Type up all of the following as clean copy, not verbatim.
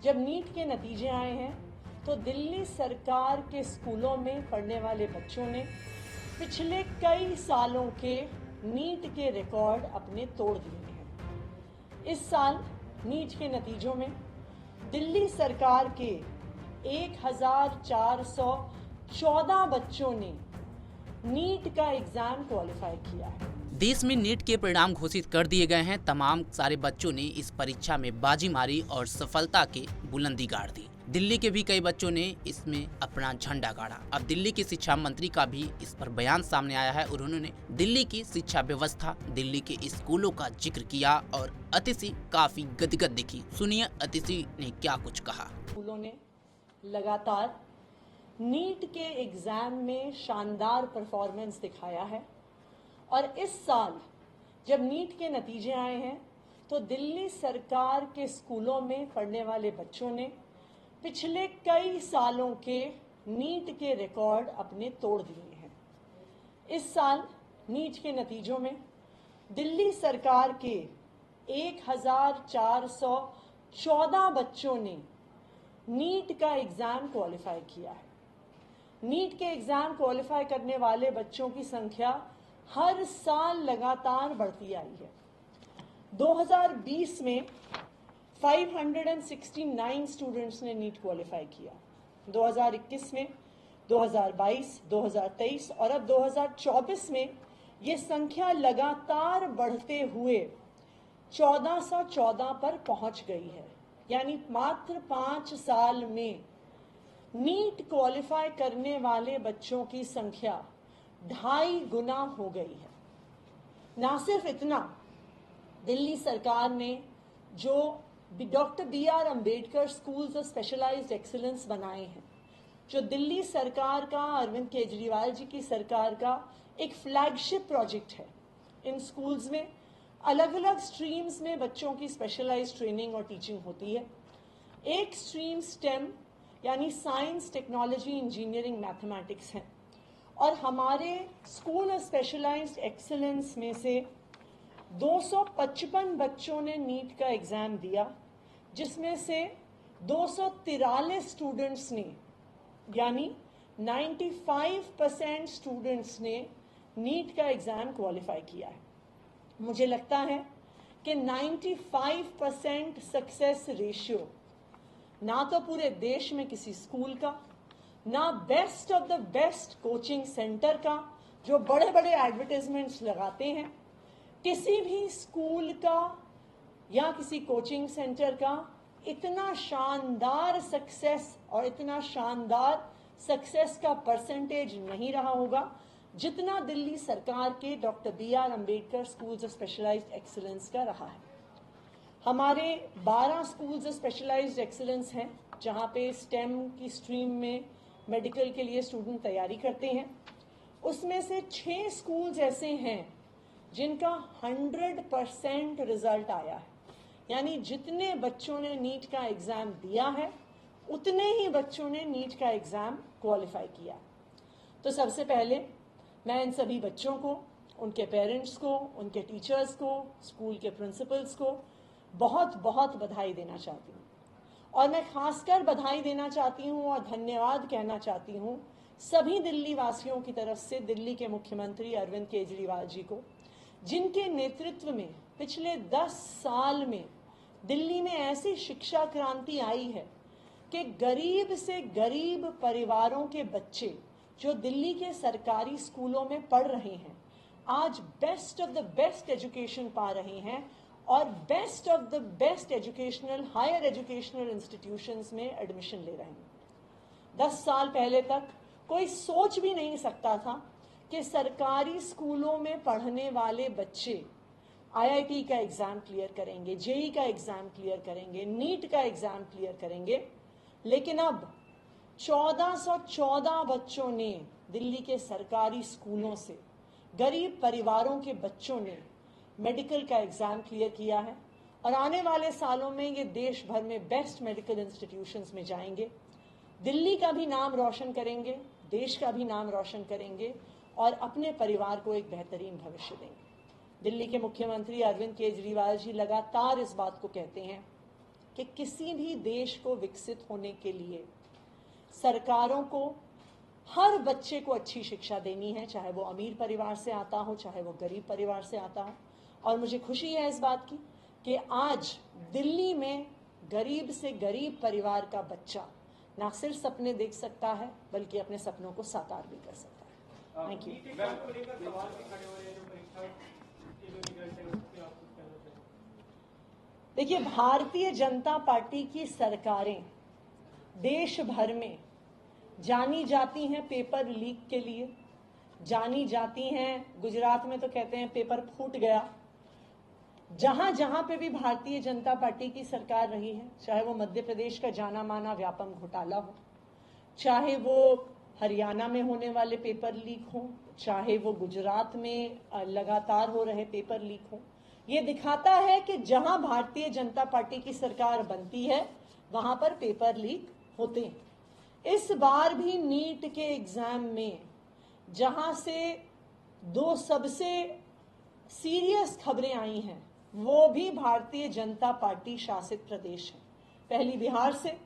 जब नीट के नतीजे आए हैं तो दिल्ली सरकार के स्कूलों में पढ़ने वाले बच्चों ने पिछले कई सालों के नीट के रिकॉर्ड अपने तोड़ दिए हैं। इस साल नीट के नतीजों में दिल्ली सरकार के 1414 बच्चों ने नीट का एग्जाम क्वालिफाई किया है। देश में नीट के परिणाम घोषित कर दिए गए हैं। तमाम सारे बच्चों ने इस परीक्षा में बाजी मारी और सफलता के बुलंदी गाड़ दी। दिल्ली के भी कई बच्चों ने इसमें अपना झंडा गाड़ा। अब दिल्ली के शिक्षा मंत्री का भी इस पर बयान सामने आया है और उन्होंने दिल्ली की शिक्षा व्यवस्था, दिल्ली के स्कूलों का जिक्र किया और अतिशि काफी गदगद दिखी। सुनिए अतिशि ने क्या कुछ कहा। स्कूलों ने लगातार नीट के एग्जाम में शानदार परफॉर्मेंस दिखाया है और इस साल जब नीट के नतीजे आए हैं तो दिल्ली सरकार के स्कूलों में पढ़ने वाले बच्चों ने पिछले कई सालों के नीट के रिकॉर्ड अपने तोड़ दिए हैं। इस साल नीट के नतीजों में दिल्ली सरकार के 1414 बच्चों ने नीट का एग्जाम क्वालिफाई किया है। नीट के एग्जाम क्वालिफाई करने वाले बच्चों की संख्या हर साल लगातार बढ़ती आई है। 2020 में 569 स्टूडेंट्स ने नीट क्वालिफाई किया। 2021 में, 2022, 2023 और अब 2024 में ये संख्या लगातार बढ़ते हुए 1414 पर पहुंच गई है। यानी मात्र 5 साल में नीट क्वालिफाई करने वाले बच्चों की संख्या 2.5 गुना हो गई है। ना सिर्फ इतना, दिल्ली सरकार ने जो doctor BR Ambedkar schools of specialised excellence बनाए हैं, जो दिल्ली सरकार का, अरविंद केजरीवाल जी की सरकार का एक फ्लैगशिप प्रोजेक्ट है। इन स्कूल्स में अलग अलग स्ट्रीम्स में बच्चों की स्पेशलाइज्ड ट्रेनिंग और टीचिंग होती है। एक स्ट्रीम स्टेम यानी साइंस, टेक्नोलॉजी, इंजीनियरिंग, मैथमेटिक्स है और हमारे स्कूल ऑफ स्पेशलाइज्ड एक्सीलेंस में से 255 बच्चों ने नीट का एग्जाम दिया, जिसमें से 243 स्टूडेंट्स ने यानी 95% स्टूडेंट्स ने नीट का एग्जाम क्वालिफाई किया है। मुझे लगता है कि 95% सक्सेस रेशियो ना तो पूरे देश में किसी स्कूल का, ना best of the best coaching centre का जो बड़े बड़े एडवर्टाइजमेंट्स लगाते हैं, किसी भी स्कूल का या किसी कोचिंग सेंटर का इतना शानदार सक्सेस और इतना शानदार सक्सेस का परसेंटेज नहीं रहा होगा जितना दिल्ली सरकार के doctor BR Ambedkar schools of specialised excellence का रहा है। हमारे 12 स्कूल्स ऑफ स्पेशलाइज्ड एक्सीलेंस हैं जहां पे स्टेम की स्ट्रीम में मेडिकल के लिए स्टूडेंट तैयारी करते हैं। उसमें से 6 स्कूल्स ऐसे हैं जिनका 100% रिजल्ट आया है। यानी जितने बच्चों ने नीट का एग्जाम दिया है उतने ही बच्चों ने नीट का एग्जाम क्वालिफाई किया। तो सबसे पहले मैं इन सभी बच्चों को, उनके पेरेंट्स को, उनके टीचर्स को, स्कूल के प्रिंसिपल्स को बहुत बहुत बधाई देना चाहती हूँ और मैं खासकर बधाई देना चाहती हूँ और धन्यवाद कहना चाहती हूँ सभी दिल्ली वासियों की तरफ से दिल्ली के मुख्यमंत्री अरविंद केजरीवाल जी को, जिनके नेतृत्व में पिछले 10 साल में दिल्ली में ऐसी शिक्षा क्रांति आई है कि गरीब से गरीब परिवारों के बच्चे जो दिल्ली के सरकारी स्कूलों में पढ़ रहे हैं आज best of the best education पा रहे हैं और best of the best educational, higher educational institutions में एडमिशन ले रहे हैं। 10 साल पहले तक कोई सोच भी नहीं सकता था कि सरकारी स्कूलों में पढ़ने वाले बच्चे IIT का एग्जाम क्लियर करेंगे, JEE का एग्जाम क्लियर करेंगे, नीट का एग्जाम क्लियर करेंगे। लेकिन अब 1414 बच्चों ने दिल्ली के सरकारी स्कूलों से, गरीब परिवारों के बच्चों ने मेडिकल का एग्जाम क्लियर किया है और आने वाले सालों में ये देश भर में बेस्ट मेडिकल इंस्टीट्यूशंस में जाएंगे, दिल्ली का भी नाम रोशन करेंगे, देश का भी नाम रोशन करेंगे और अपने परिवार को एक बेहतरीन भविष्य देंगे। दिल्ली के मुख्यमंत्री अरविंद केजरीवाल जी लगातार इस बात को कहते हैं कि किसी भी देश को विकसित होने के लिए सरकारों को हर बच्चे को अच्छी शिक्षा देनी है, चाहे वो अमीर परिवार से आता हो, चाहे वो गरीब परिवार से आता हो। और मुझे खुशी है इस बात की कि आज दिल्ली में गरीब से गरीब परिवार का बच्चा ना सिर्फ सपने देख सकता है बल्कि अपने सपनों को साकार भी कर सकता है। Thank you. देखिए, भारतीय जनता पार्टी की सरकारें देश भर में जानी जाती हैं पेपर लीक के लिए, जानी जाती हैं, गुजरात में तो कहते हैं पेपर फूट गया। जहां जहां पे भी भारतीय जनता पार्टी की सरकार रही है, चाहे वो मध्य प्रदेश का जाना माना व्यापम घोटाला हो, चाहे वो हरियाणा में होने वाले पेपर लीक हो, चाहे वो गुजरात में लगातार हो रहे पेपर लीक हो, ये दिखाता है कि जहां भारतीय जनता पार्टी की सरकार बनती है वहां पर पेपर लीक होते हैं। इस बार भी नीट के एग्जाम में जहां से दो सबसे सीरियस खबरें आई हैं वो भी भारतीय जनता पार्टी शासित प्रदेश है। पहली बिहार से,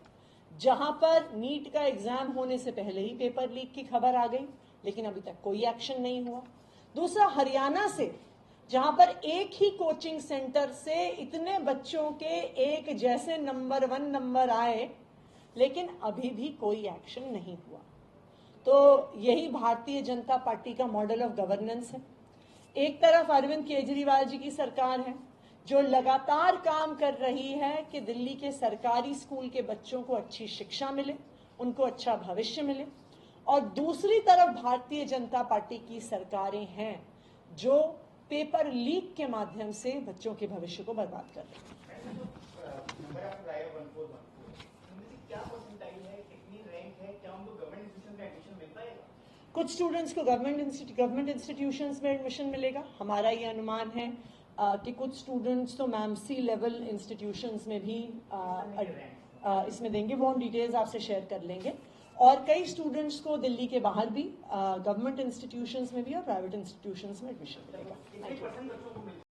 जहां पर नीट का एग्जाम होने से पहले ही पेपर लीक की खबर आ गई लेकिन अभी तक कोई एक्शन नहीं हुआ। दूसरा हरियाणा से, जहां पर एक ही कोचिंग सेंटर से इतने बच्चों के एक जैसे नंबर 1 नंबर आए लेकिन अभी भी कोई एक्शन नहीं हुआ। तो यही भारतीय जनता पार्टी का मॉडल ऑफ गवर्नेंस है। एक तरफ अरविंद केजरीवाल जी की सरकार है जो लगातार काम कर रही है कि दिल्ली के सरकारी स्कूल के बच्चों को अच्छी शिक्षा मिले, उनको अच्छा भविष्य मिले, और दूसरी तरफ भारतीय जनता पार्टी की सरकारें हैं जो पेपर लीक के माध्यम से बच्चों के भविष्य को बर्बाद कर रही हैं। कुछ स्टूडेंट्स को गवर्नमेंट इंस्टीट्यूशंस में एडमिशन मिलेगा। हमारा ये अनुमान है कि कुछ स्टूडेंट्स तो मैम सी लेवल इंस्टीट्यूशंस में भी इसमें देंगे। वो हम डिटेल्स आपसे शेयर कर लेंगे। और कई स्टूडेंट्स को दिल्ली के बाहर भी गवर्नमेंट इंस्टीट्यूशंस में भी और प्राइवेट इंस्टीट्यूशंस में एडमिशन मिलेगा।